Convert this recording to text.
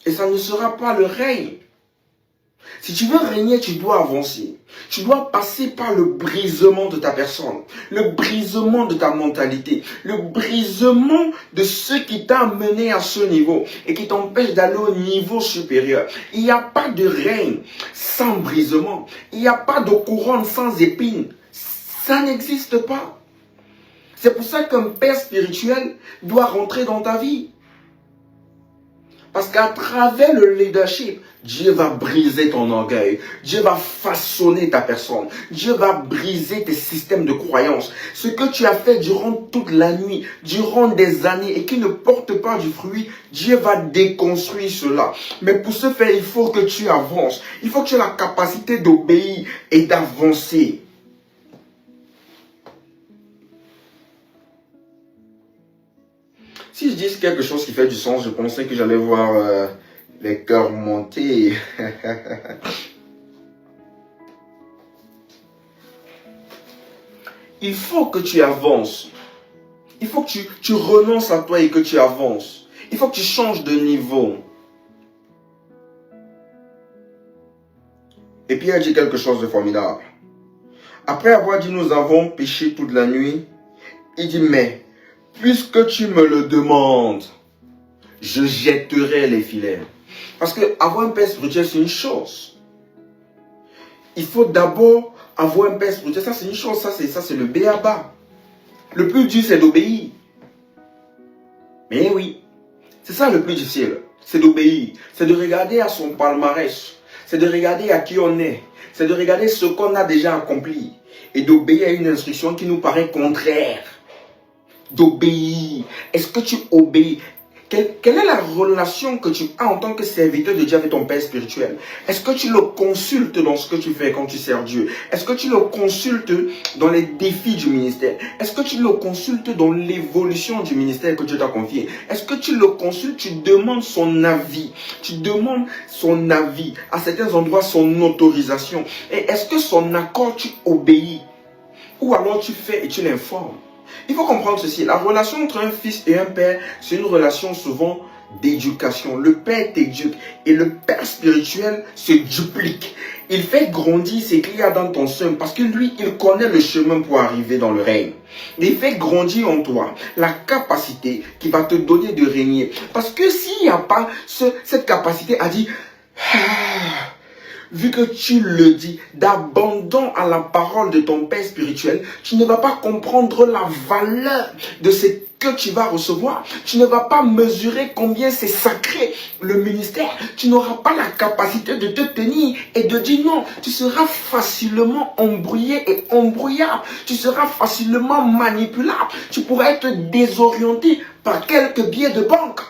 Et ça ne sera pas le règne. Si tu veux régner, tu dois avancer. Tu dois passer par le brisement de ta personne, le brisement de ta mentalité, le brisement de ce qui t'a amené à ce niveau et qui t'empêche d'aller au niveau supérieur. Il n'y a pas de règne sans brisement. Il n'y a pas de couronne sans épines. Ça n'existe pas. C'est pour ça qu'un père spirituel doit rentrer dans ta vie. Parce qu'à travers le leadership, Dieu va briser ton orgueil. Dieu va façonner ta personne. Dieu va briser tes systèmes de croyances. Ce que tu as fait durant toute la nuit, durant des années et qui ne porte pas du fruit, Dieu va déconstruire cela. Mais pour ce faire, il faut que tu avances. Il faut que tu aies la capacité d'obéir et d'avancer. Si je dis quelque chose qui fait du sens, je pensais que j'allais voir les cœurs monter. Il faut que tu avances. Il faut que tu renonces à toi et que tu avances. Il faut que tu changes de niveau. Et Pierre dit quelque chose de formidable. Après avoir dit nous avons péché toute la nuit, il dit mais puisque tu me le demandes, je jetterai les filets. Parce que avoir un père spirituel, c'est une chose. Il faut d'abord avoir un père spirituel. Ça, c'est une chose. Ça, c'est le b.a.-ba. Le plus dur, c'est d'obéir. Mais oui, c'est ça le plus difficile. C'est d'obéir. C'est de regarder à son palmarès. C'est de regarder à qui on est. C'est de regarder ce qu'on a déjà accompli. Et d'obéir à une instruction qui nous paraît contraire. D'obéir. Est-ce que tu obéis? Quelle est la relation que tu as en tant que serviteur de Dieu avec ton Père spirituel? Est-ce que tu le consultes dans ce que tu fais quand tu sers Dieu? Est-ce que tu le consultes dans les défis du ministère? Est-ce que tu le consultes dans l'évolution du ministère que Dieu t'a confié? Est-ce que tu le consultes, tu demandes son avis? Tu demandes son avis, à certains endroits son autorisation. Et est-ce que son accord, tu obéis? Ou alors tu fais et tu l'informes? Il faut comprendre ceci, la relation entre un fils et un père, c'est une relation souvent d'éducation. Le père t'éduque et le père spirituel se duplique. Il fait grandir ce qu'il y a dans ton sein parce que lui, il connaît le chemin pour arriver dans le règne. Il fait grandir en toi la capacité qui va te donner de régner. Parce que s'il n'y a pas cette capacité à dire... Vu que tu le dis, d'abandon à la parole de ton Père spirituel, tu ne vas pas comprendre la valeur de ce que tu vas recevoir. Tu ne vas pas mesurer combien c'est sacré le ministère. Tu n'auras pas la capacité de te tenir et de dire non. Tu seras facilement embrouillé et embrouillable. Tu seras facilement manipulable. Tu pourras être désorienté par quelques billets de banque.